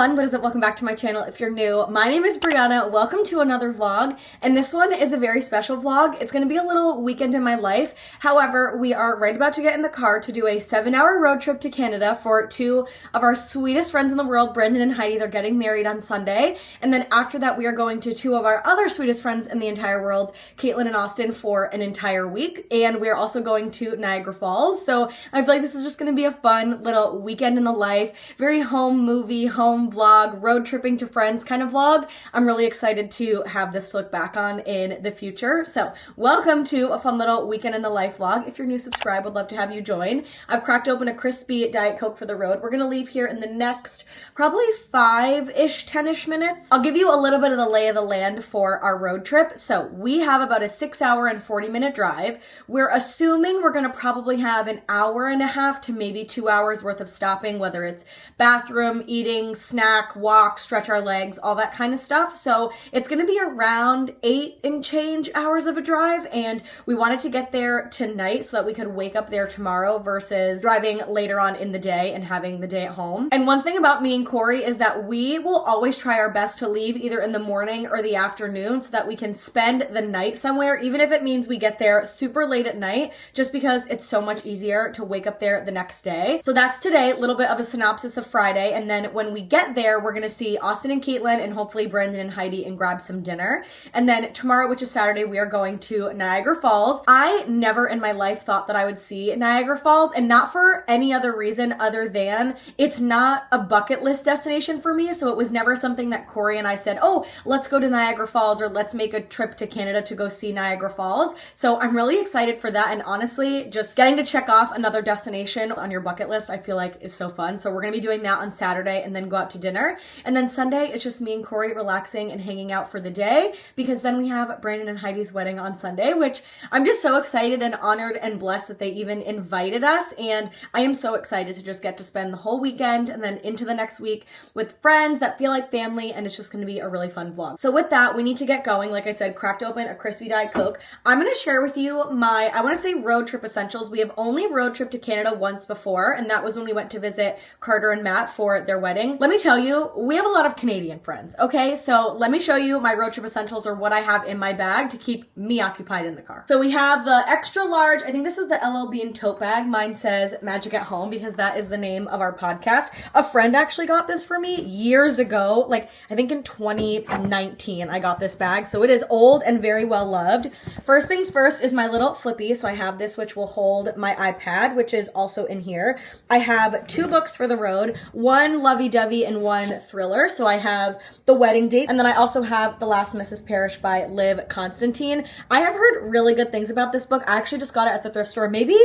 everyone, what is up? Welcome back to my channel if you're new. My name is Brianna. Welcome to another vlog, and this one is a very special vlog. It's going to be a little weekend in my life. However, we are right about to get in the car to do a 7-hour road trip to Canada for two of our sweetest friends in the world, Brandon and Heidi. They're getting married on Sunday, and then after that we are going to two of our other sweetest friends in the entire world, Caitlin and Austin, for an entire week, and we're also going to Niagara Falls. So I feel like this is just going to be a fun little weekend in the life, very home movie, home vlog, road tripping to friends kind of vlog. I'm really excited to have this to look back on in the future. So welcome to a fun little weekend in the life vlog. If you're new, subscribe. Would love to have you join. I've cracked open a crispy Diet Coke for the road. We're gonna leave here in the next probably 5-ish, 10-ish minutes. I'll give you a little bit of the lay of the land for our road trip. So we have about a 6-hour and 40-minute drive. We're assuming we're gonna probably have an hour and a half to maybe 2 hours worth of stopping, whether it's bathroom, eating, snack, walk, stretch our legs, all that kind of stuff. So it's going to be around 8 and change hours of a drive, and we wanted to get there tonight so that we could wake up there tomorrow versus driving later on in the day and having the day at home. And one thing about me and Corey is that we will always try our best to leave either in the morning or the afternoon so that we can spend the night somewhere, even if it means we get there super late at night, just because it's so much easier to wake up there the next day. So that's today, a little bit of a synopsis of Friday, and then when we get there, we're gonna see Austin and Caitlin and hopefully Brandon and Heidi and grab some dinner. And then tomorrow, which is Saturday, we are going to Niagara Falls. I never in my life thought that I would see Niagara Falls, and not for any other reason other than it's not a bucket list destination for me. So it was never something that Corey and I said, oh, let's go to Niagara Falls or let's make a trip to Canada to go see Niagara Falls. So I'm really excited for that. And honestly, just getting to check off another destination on your bucket list, I feel like is so fun. So we're gonna be doing that on Saturday and then go out to dinner. And then Sunday, it's just me and Corey relaxing and hanging out for the day, because then we have Brandon and Heidi's wedding on Sunday, which I'm just so excited and honored and blessed that they even invited us. And I am so excited to just get to spend the whole weekend and then into the next week with friends that feel like family, and it's just going to be a really fun vlog. So with that, we need to get going. Like I said, cracked open a crispy Diet Coke. I'm going to share with you my, I want to say road trip essentials. We have only road trip to Canada once before, and that was when we went to visit Carter and Matt for their wedding. Let me tell you, we have a lot of Canadian friends, okay? So let me show you my road trip essentials, or what I have in my bag to keep me occupied in the car. So we have the extra large, I think this is the LL Bean tote bag. Mine says Magic at Home because that is the name of our podcast. A friend actually got this for me years ago, like I think in 2019 I got this bag. So it is old and very well loved. First things first is my little flippy. So I have this, which will hold my iPad, which is also in here. I have 2 books for the road, one lovey-dovey and one thriller. So I have The Wedding Date, and then I also have The Last Mrs. Parrish by Liv Constantine. I have heard really good things about this book. I actually just got it at the thrift store maybe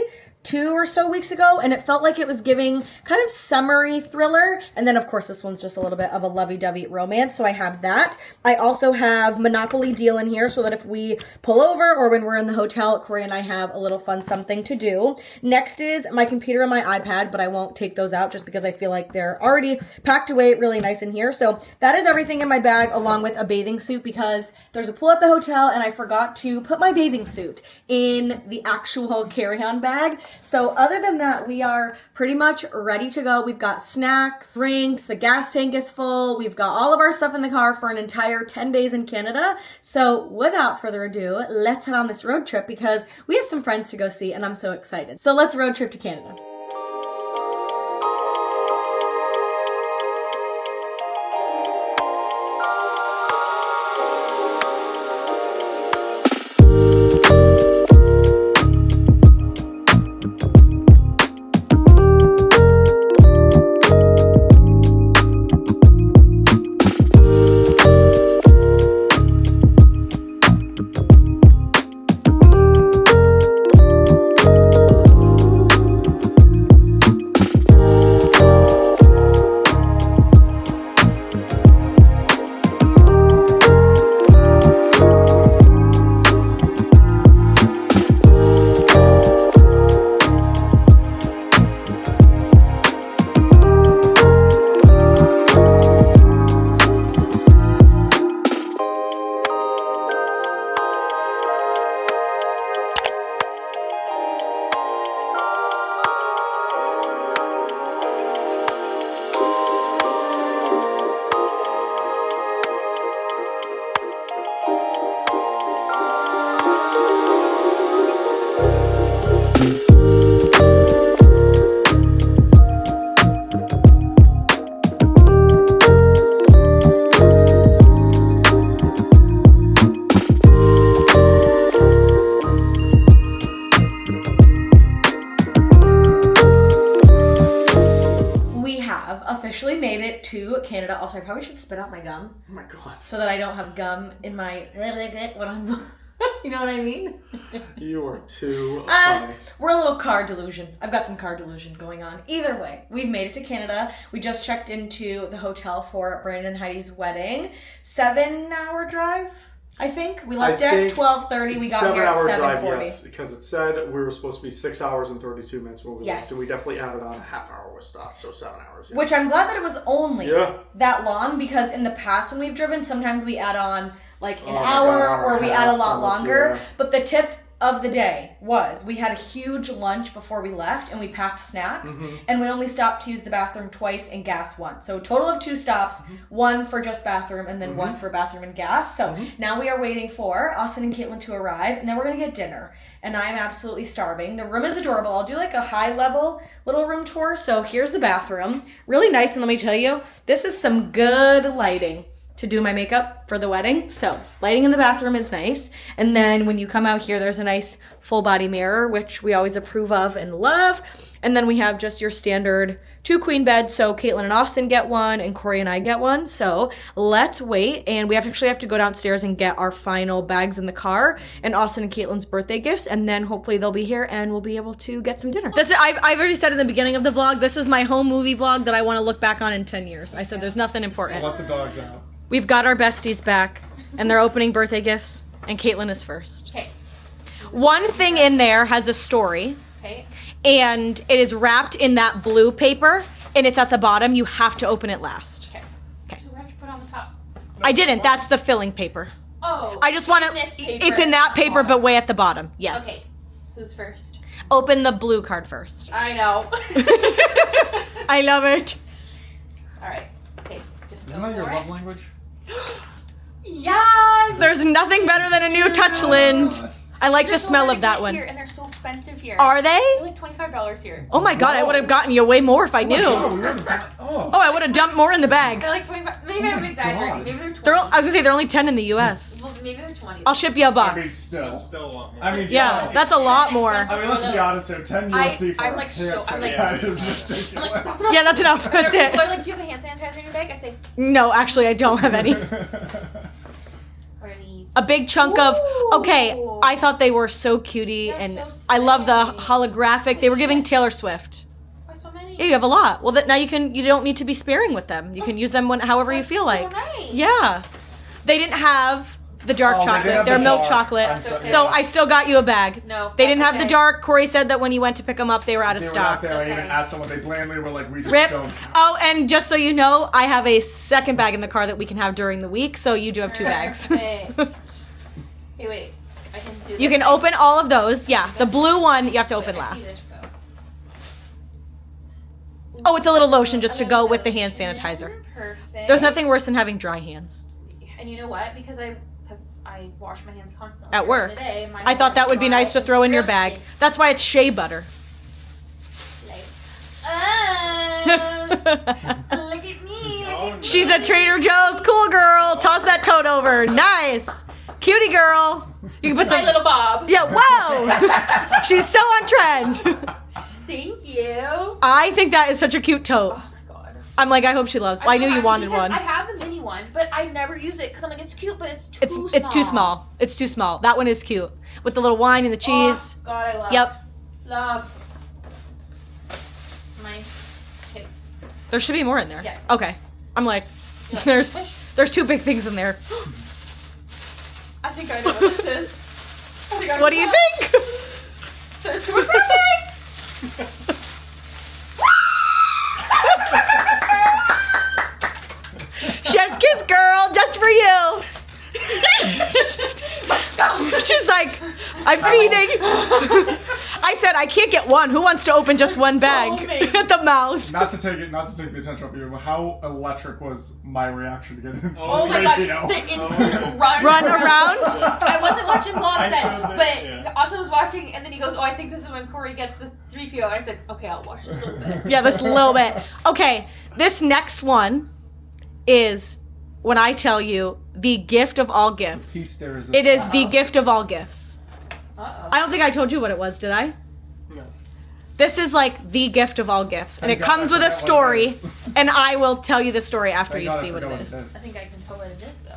2 or so weeks ago, and it felt like it was giving kind of summery thriller. And then of course this one's just a little bit of a lovey-dovey romance, so I have that. I also have Monopoly Deal in here so that if we pull over or when we're in the hotel, Corey and I have a little fun something to do. Next is my computer and my iPad, but I won't take those out just because I feel like they're already packed away really nice in here. So that is everything in my bag, along with a bathing suit because there's a pool at the hotel and I forgot to put my bathing suit in the actual carry-on bag. So other than that, we are pretty much ready to go. We've got snacks, drinks, the gas tank is full. We've got all of our stuff in the car for an entire 10 days in Canada. So without further ado, let's head on this road trip because we have some friends to go see and I'm so excited. So let's road trip to Canada. to Canada. Also, I probably should spit out my gum. Oh my god. So that I don't have gum in my when I'm you know what I mean? You are too funny. We're a little car delusion. I've got some car delusion going on. Either way, we've made it to Canada. We just checked into the hotel for Brandon and Heidi's wedding. 7-hour drive, I think. We left at 12:30. We got here at 7:40. 7-hour drive, yes, because it said we were supposed to be 6 hours and 32 minutes when we left, and we definitely added on a half hour with stops, so 7 hours. Yes. Which I'm glad that it was only that long, because in the past when we've driven, sometimes we add on like an hour or we add a lot longer. But the tip of the day was we had a huge lunch before we left and we packed snacks and we only stopped to use the bathroom twice and gas once. So a total of 2 stops, one for just bathroom and then one for bathroom and gas. So now we are waiting for Austin and Caitlin to arrive and then we're going to get dinner. And I'm absolutely starving. The room is adorable. I'll do like a high level little room tour. So here's the bathroom. Really nice. And let me tell you, this is some good lighting to do my makeup for the wedding. So lighting in the bathroom is nice. And then when you come out here, there's a nice full body mirror, which we always approve of and love. And then we have just your standard 2 queen beds. So Caitlin and Austin get one and Corey and I get one. So let's wait. And we actually have to go downstairs and get our final bags in the car and Austin and Caitlin's birthday gifts. And then hopefully they'll be here and we'll be able to get some dinner. I've already said in the beginning of the vlog, this is my home movie vlog that I want to look back on in 10 years. I said there's nothing important. So let the dogs out. We've got our besties back, and they're opening birthday gifts, and Caitlin is first. Okay. One thing in there has a story, and it is wrapped in that blue paper, and it's at the bottom. You have to open it last. Okay. So where did you put on the top? I didn't. That's the filling paper. Oh. I just want to. It's in that paper, but way at the bottom. Yes. Okay. Who's first? Open the blue card first. I know. I love it. All right. Okay. Just Isn't that your love language? Yeah. There's nothing better than a new Touchland. I like the smell of that one. Here, and they're so expensive here. Are they? They're like $25 here. Oh my god, I would have gotten you way more if I knew. Oh, I would have dumped more in the bag. They're like 25. Maybe I'm exaggerating. Maybe they're 20. I was gonna say they're only 10 in the US. Well, maybe they're 20. I'll ship you a box. I mean, still a lot more. Yeah, that's a lot more. I mean, let's be honest here. 10 USD for I'm like so. I'm like. that's Yeah, that's enough. That's it. People are like, do you have a hand sanitizer in your bag? I say, no, actually, I don't have any. what are these? A big chunk of. Okay, I thought they were so cutie, and so I love the slay. holographic. They were giving Taylor Swift. Why so many? Yeah, you have a lot. Well, now you don't need to be sparing with them. You can use them however you feel like. Nice. Yeah, they didn't have the dark chocolate. They're the milk dark. chocolate. Yeah. So I still got you a bag. No, They didn't that's have the okay. dark. Corey said that when you went to pick them up, they were out of They were stock. not there. I even Okay. asked someone. They blandly were like, "We just Rip. don't." Oh, and just so you know, I have a second bag in the car that we can have during the week, so you do have 2 bags. Perfect. Hey, wait. I can do this. You can open all of those. Yeah, the blue one you have to open I see last. this, though. Oh, it's a little lotion just to A go little with the hand lotion. sanitizer. Perfect. There's nothing worse than having dry hands. And you know what? Because I wash my hands constantly At during work. the day, my I thought that would be nice to throw in your bag. That's why it's shea butter. Look at me. She's a Trader Joe's cool girl. Toss that tote over. Nice. Cutie girl. You can put My some. little Bob. Yeah, whoa. She's so on trend. Thank you. I think that is such a cute tote. Oh my god. I'm like, I hope she loves. I knew you wanted one. I have the mini one, but I never use it because I'm like, it's cute, but it's too small. It's too small. It's too small. That one is cute with the little wine and the cheese. Oh, god, I love. Yep. Love. Okay. There should be more in there. Yeah. Okay. I'm like, Yeah. there's 2 big things in there. I think I know what this is. What do you think? It's super perfect. Chef's kiss, girl, just for you. She's like, I'm feeding. I said I can't get one. Who wants to open just one bag at the mouth? Not to take the attention off you, but how electric was my reaction to get it? Oh my god, the instant run around? I wasn't watching vlogs then, showed but it, yeah. Austin was watching, and then he goes, "Oh, I think this is when Corey gets the 3PO." And I said, "Okay, I'll watch this a little bit." Yeah, this little bit. Okay, this next one is when I tell you the gift of all gifts. It is the gift of all gifts. Uh-oh. I don't think I told you what it was, did I? No. This is like the gift of all gifts. And it comes with a story. And I will tell you the story after you see what it is. I think I can tell what it is, though.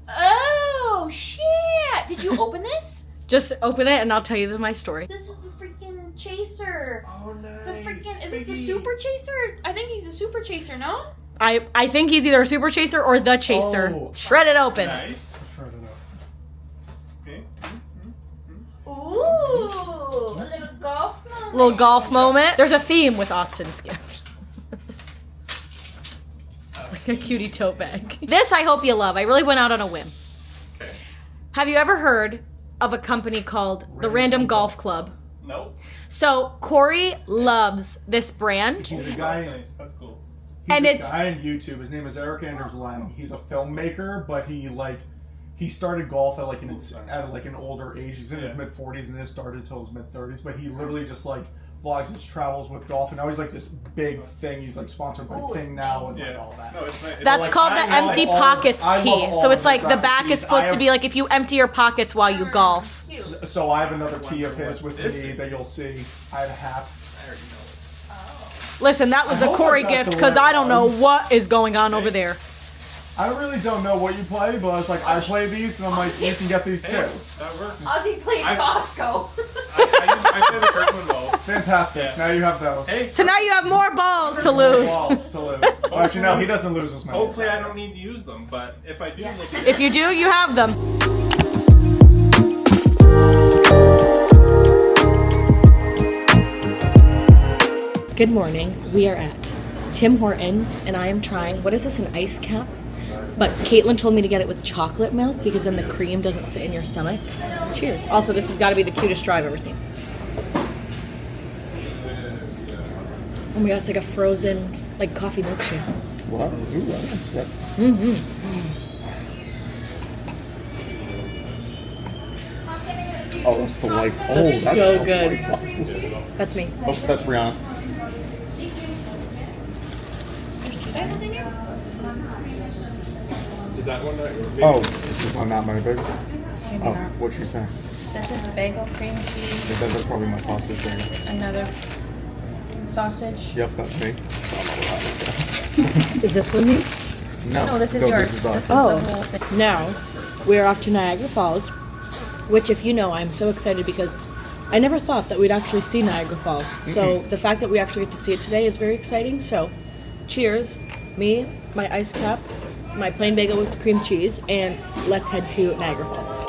Oh, shit! Did you open this? Just open it and I'll tell you my story. This is the freaking chaser. Oh, nice. The freaking... Is this the super chaser? I think he's a super chaser, no? I think he's either a super chaser or the chaser. Oh. Shred it open. Nice. Shred it up. Okay. Ooh, a little golf moment. Little golf moment. There's a theme with Austin's gift. Like a cutie tote bag. This I hope you love. I really went out on a whim. Okay. Have you ever heard of a company called the Random Golf Club? Nope. So Corey loves this brand. He's a guy. That's nice. That's cool. He's And a it's- guy on YouTube. His name is Eric Anders Lang. He's a filmmaker, but he started golf at an older age. He's in his mid 40s and it started till his mid 30s. But he literally just like vlogs his travels with golf, and now he's like this big thing. He's like sponsored by Ping now and like all that. No, it's nice. That's like, called the I love empty all- pockets I love tee. all So of it's like the graphic back is tees. supposed to be like if you empty your pockets while you golf. Cute. So I have another tee of his with me that you'll see. I have a hat. I already know it. Listen, that was I a hope Corey I got gift the because right I don't know ones. what is going on over there. I really don't know what you play, but it's like I play these, and I'm like, you can get these too. Hey, that works. Ozzy plays Costco. I play the Kirkland balls. Fantastic. Yeah. Now you have those. Hey, So now you have more balls to lose. Balls to lose. Well, actually, no, he doesn't lose as many. hopefully I don't need to use them, but if I do, Yeah. look at If you do, you have them. Good morning. We are at Tim Hortons and I am trying, what is this, an ice cap? But Caitlin told me to get it with chocolate milk because then the cream doesn't sit in your stomach. Cheers. Also, this has got to be the cutest straw I've ever seen. Oh my god, it's like a frozen, like, coffee milkshake. What? Ooh, that's sick. Oh, that's delightful. Oh, That's so good. delightful. That's me. Oh, that's Brianna. There's 2 bagels in here? Is that one that you're Oh, this is not my bagel? Oh, what'd you say? This is bagel, cream cheese, That's probably my sausage bagel. another sausage. Yep, that's me. Is this one me? No, this is yours. This is us. This is Oh. the whole thing. Now, we're off to Niagara Falls, which, if you know, I'm so excited because I never thought that we'd actually see Niagara Falls. So the fact that we actually get to see it today is very exciting. So, cheers. Me, my ice cap, my plain bagel with cream cheese, and let's head to Niagara Falls.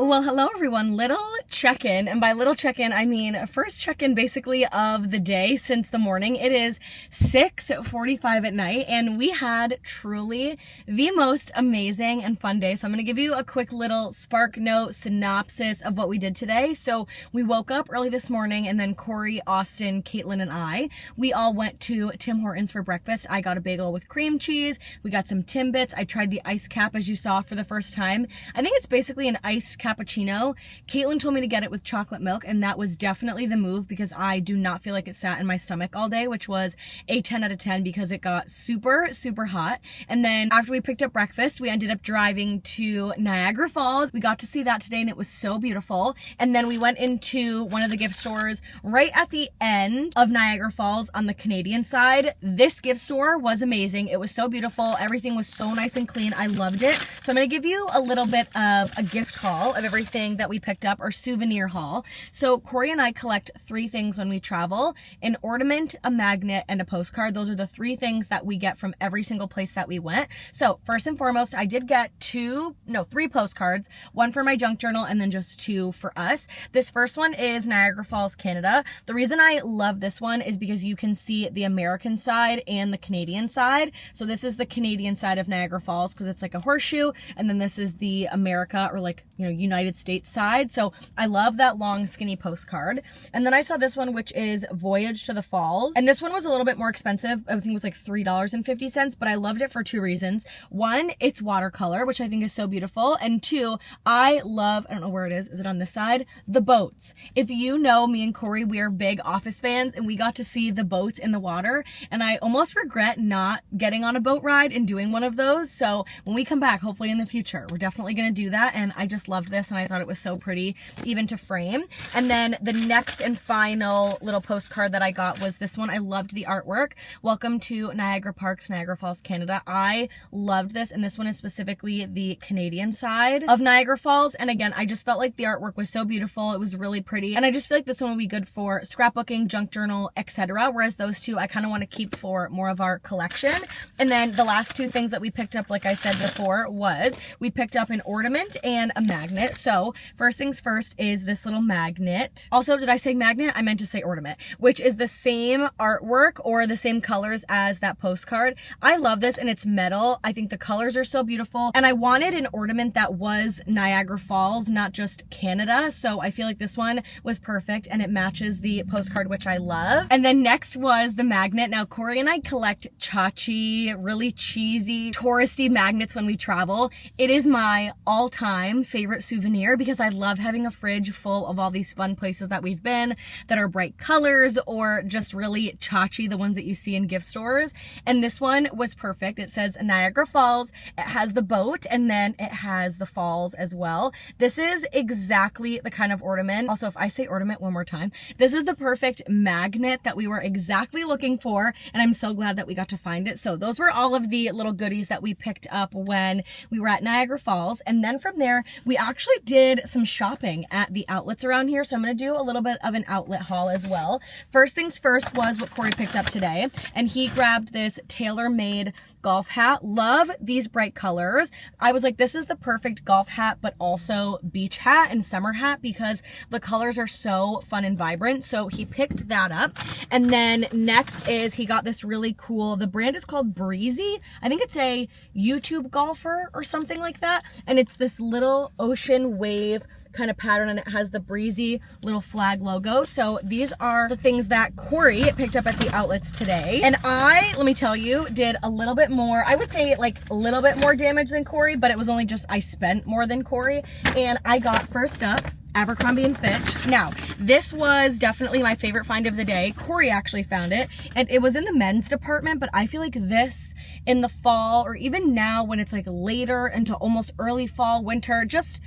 Well, hello everyone. Little check-in, and by little check-in, I mean first check-in basically of the day since the morning. It is 6:45 at night, and we had truly the most amazing and fun day. So I'm going to give you a quick little spark note synopsis of what we did today. So we woke up early this morning, and then Corey, Austin, Caitlin, and we all went to Tim Hortons for breakfast. I got a bagel with cream cheese. We got some Timbits. I tried the ice cap, as you saw, for the first time. I think it's basically an iced cappuccino. Caitlin told me to get it with chocolate milk, and that was definitely the move because I do not feel like it sat in my stomach all day, which was a 10 out of 10 because it got super, super hot. And then after we picked up breakfast, we ended up driving to Niagara Falls. We got to see that today, and it was so beautiful. And then we went into one of the gift stores right at the end of Niagara Falls on the Canadian side. This gift store was amazing. It was so beautiful. Everything was so nice and clean. I loved it. So I'm going to give you a little bit of a gift haul of everything that we picked up, or souvenir haul. So Corey and I collect 3 things when we travel: an ornament, a magnet, and a postcard. Those are the 3 things that we get from every single place that we went. So first and foremost, I did get 3 postcards, 1 for my junk journal and then just 2 for us. This first one is Niagara Falls, Canada. The reason I love this one is because you can see the American side and the Canadian side. So this is the Canadian side of Niagara Falls because it's like a horseshoe, and then this is the America, or like, United States side. So I love that long skinny postcard. And then I saw this one, which is Voyage to the Falls. And this one was a little bit more expensive. I think it was like $3.50, but I loved it for 2 reasons. 1, it's watercolor, which I think is so beautiful. And 2, I don't know where it is it on this side? The boats. If you know me and Corey, we are big Office fans, and we got to see the boats in the water. And I almost regret not getting on a boat ride and doing one of those. So when we come back, hopefully in the future, we're definitely going to do that. And I just loved this, and I thought it was so pretty, even to frame. And then the next and final little postcard that I got was this one. I loved the artwork. Welcome to Niagara Parks, Niagara Falls, Canada. I loved this, and this one is specifically the Canadian side of Niagara Falls. And again, I just felt like the artwork was so beautiful. It was really pretty, and I just feel like this one would be good for scrapbooking, junk journal, etc. Whereas those 2 I kind of want to keep for more of our collection. And then the last 2 things that we picked up, like I said before, was we picked up an ornament and a magnet. So first things first is this little magnet. Also, did I say magnet? I meant to say ornament, which is the same artwork or the same colors as that postcard. I love this, and it's metal. I think the colors are so beautiful, and I wanted an ornament that was Niagara Falls, not just Canada. So I feel like this one was perfect, and it matches the postcard, which I love. And then next was the magnet. Now, Corey and I collect chachi, really cheesy, touristy magnets when we travel. It is my all-time favorite souvenir because I love having a fridge full of all these fun places that we've been that are bright colors or just really chachi, the ones that you see in gift stores. And this one was perfect. It says Niagara Falls. It has the boat, and then it has the falls as well. This is exactly the kind of ornament. Also, if I say ornament one more time, this is the perfect magnet that we were exactly looking for, and I'm so glad that we got to find it. So those were all of the little goodies that we picked up when we were at Niagara Falls. And then from there, we actually did some shopping at the outlets around here. So I'm going to do a little bit of an outlet haul as well. First things first was what Corey picked up today, and he grabbed this tailor-made golf hat. Love these bright colors. I was like, this is the perfect golf hat, but also beach hat and summer hat because the colors are so fun and vibrant. So he picked that up. And then next is he got this really cool, the brand is called Breezy. I think it's a YouTube golfer or something like that. And it's this little ocean wave kind of pattern, and it has the Breezy little flag logo. So these are the things that Corey picked up at the outlets today. And I, let me tell you, did a little bit more, I would say like a little bit more damage than Corey, but it was only just I spent more than Corey. And I got first up Abercrombie & Fitch. Now, this was definitely my favorite find of the day. Corey actually found it, and it was in the men's department, but I feel like this in the fall, or even now when it's like later into almost early fall, winter, just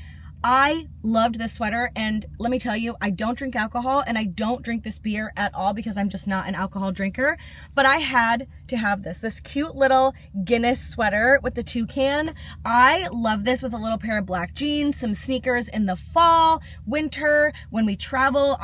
I loved this sweater. And let me tell you, I don't drink alcohol, and I don't drink this beer at all because I'm just not an alcohol drinker, but I had to have this cute little Guinness sweater with the toucan. I love this with a little pair of black jeans, some sneakers in the fall, winter, when we travel.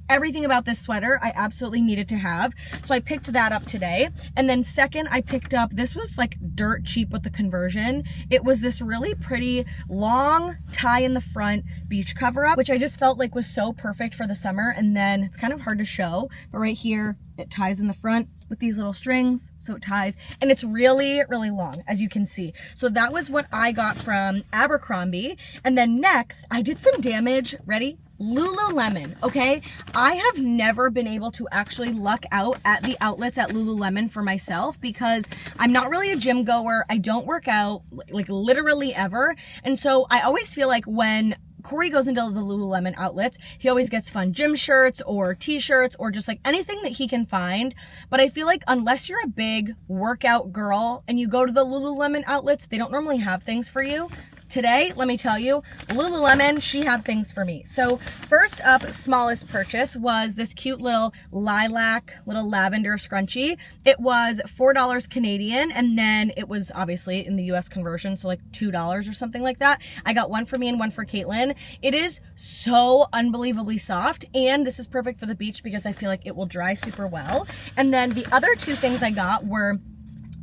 Everything about this sweater I absolutely needed to have. So I picked that up today. And then second, I picked up, this was like dirt cheap with the conversion. It was this really pretty long tie in the front beach cover up, which I just felt like was so perfect for the summer. And then it's kind of hard to show, but right here, it ties in the front with these little strings, so it ties, and it's really, really long, as you can see. So that was what I got from Abercrombie. And then next, I did some damage, ready? Lululemon, okay? I have never been able to actually luck out at the outlets at Lululemon for myself because I'm not really a gym goer. I don't work out, like literally ever. And so I always feel like when Corey goes into the Lululemon outlets, he always gets fun gym shirts or t-shirts or just like anything that he can find. But I feel like unless you're a big workout girl and you go to the Lululemon outlets, they don't normally have things for you. today, let me tell you, Lululemon, she had things for me. So first up, smallest purchase was this cute little lilac, little lavender scrunchie. It was $4 Canadian, and then it was obviously in the US conversion, so like $2 or something like that. I got one for me and one for Caitlin. It is so unbelievably soft, and this is perfect for the beach because I feel like it will dry super well. And then the other two things I got were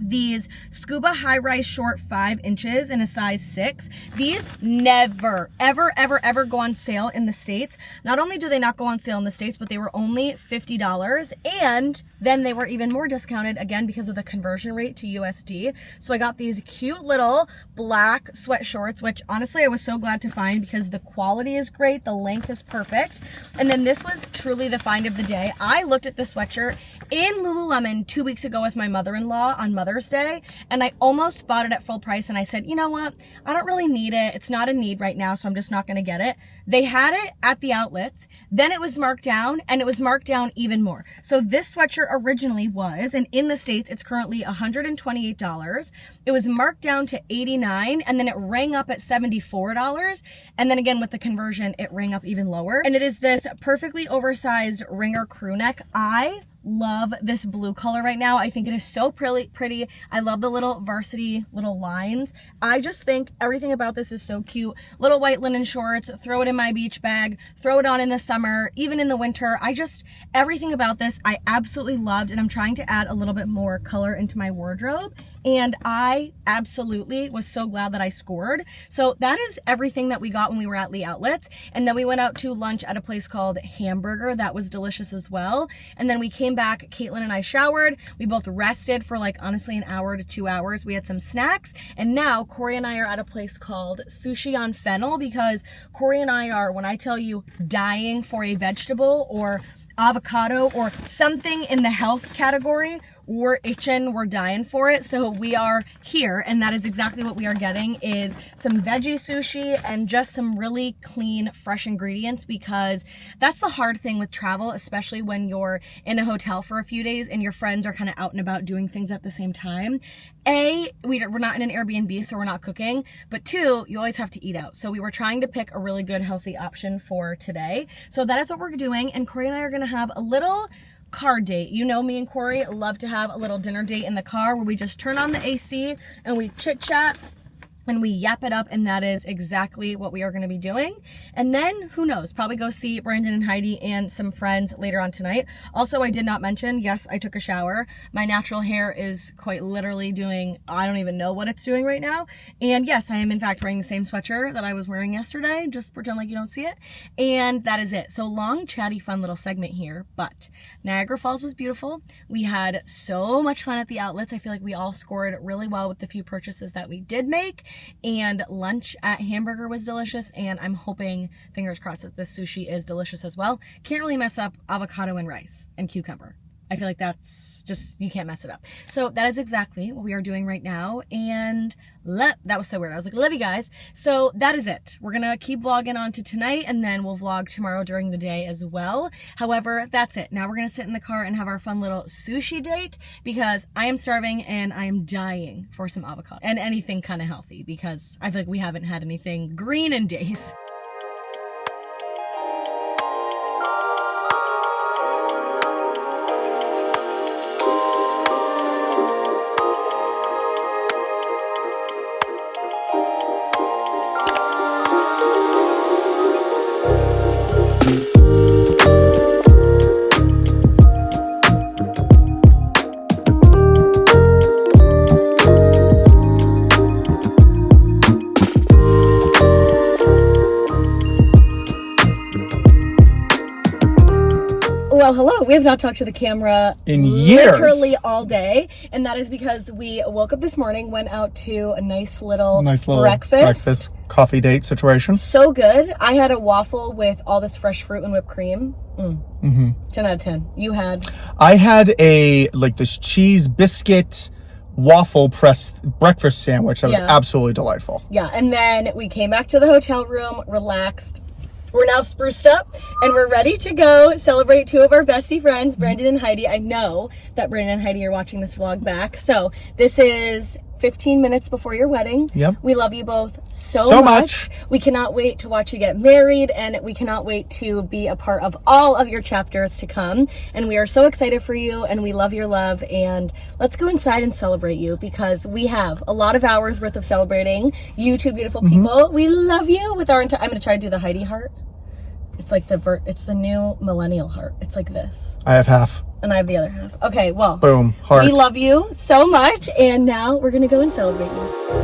these scuba high-rise short 5 inches in a size 6. These never, ever, ever, ever go on sale in the States. Not only do they not go on sale in the States, but they were only $50, and then they were even more discounted again because of the conversion rate to USD. So I got these cute little black sweat shorts, which honestly I was so glad to find because the quality is great, the length is perfect. And then this was truly the find of the day. I looked at this sweatshirt in Lululemon 2 weeks ago with my mother-in-law on Mother's Day, and I almost bought it at full price, and I said, you know what, I don't really need it. It's not a need right now, so I'm just not gonna get it. They had it at the outlets, then it was marked down, and it was marked down even more. So this sweatshirt originally was, and in the States it's currently $128. It was marked down to $89, and then it rang up at $74, and then again with the conversion it rang up even lower. And it is this perfectly oversized ringer crew neck. I love this blue color right now. I think it is so pretty. I love the little varsity little lines. I just think everything about this is so cute. Little white linen shorts, throw it in my beach bag, throw it on in the summer, even in the winter. Everything about this I absolutely loved, and I'm trying to add a little bit more color into my wardrobe, and I absolutely was so glad that I scored. So that is everything that we got when we were at Lee Outlets. And then we went out to lunch at a place called Hamburger. That was delicious as well. And then we came back, Caitlin and I showered. We both rested for like honestly an hour to 2 hours. We had some snacks, and now Corey and I are at a place called Sushi on Fennel because Corey and I are, when I tell you, dying for a vegetable or avocado or something in the health category. We're itching, we're dying for it. So we are here, and that is exactly what we are getting, is some veggie sushi and just some really clean, fresh ingredients, because that's the hard thing with travel, especially when you're in a hotel for a few days and your friends are kind of out and about doing things at the same time. We're not in an Airbnb, so we're not cooking, but 2, you always have to eat out. So we were trying to pick a really good, healthy option for today. So that is what we're doing, and Corey and I are gonna have a little car date. You know me and Corey love to have a little dinner date in the car where we just turn on the AC and we chit chat and we yap it up, and that is exactly what we are going to be doing. And then, who knows, probably go see Brandon and Heidi and some friends later on tonight. Also, I did not mention, yes, I took a shower. My natural hair is quite literally doing, I don't even know what it's doing right now. And yes, I am in fact wearing the same sweatshirt that I was wearing yesterday. Just pretend like you don't see it. And that is it. So long, chatty, fun little segment here, but Niagara Falls was beautiful. We had so much fun at the outlets. I feel like we all scored really well with the few purchases that we did make. And lunch at Hamburger was delicious, and I'm hoping, fingers crossed, that this sushi is delicious as well. Can't really mess up avocado and rice and cucumber. I feel like that's just, you can't mess it up. So that is exactly what we are doing right now. And that was so weird. I was like, love you guys. So that is it. We're going to keep vlogging on to tonight, and then we'll vlog tomorrow during the day as well. However, that's it. Now we're going to sit in the car and have our fun little sushi date, because I am starving and I am dying for some avocado and anything kind of healthy, because I feel like we haven't had anything green in days. Well, hello. We have not talked to the camera in years, literally all day, and that is because we woke up this morning, went out to a nice little breakfast coffee date situation. So good. I had a waffle with all this fresh fruit and whipped cream. 10 out of 10. You had? I had this cheese biscuit waffle pressed breakfast sandwich that was absolutely delightful. Yeah, and then we came back to the hotel room, relaxed. We're now spruced up, and we're ready to go celebrate 2 of our bestie friends, Brandon and Heidi. I know that Brandon and Heidi are watching this vlog back. So this is 15 minutes before your wedding. Yep. We love you both so much. We cannot wait to watch you get married, and we cannot wait to be a part of all of your chapters to come. And we are so excited for you, and we love your love. And let's go inside and celebrate you, because we have a lot of hours worth of celebrating you two beautiful people. We love you with our I'm going to try to do the Heidi heart. It's like it's the new millennial heart. It's like this. I have half. And I have the other half. Okay, well. Boom. Heart. We love you so much, and now we're going to go and celebrate you.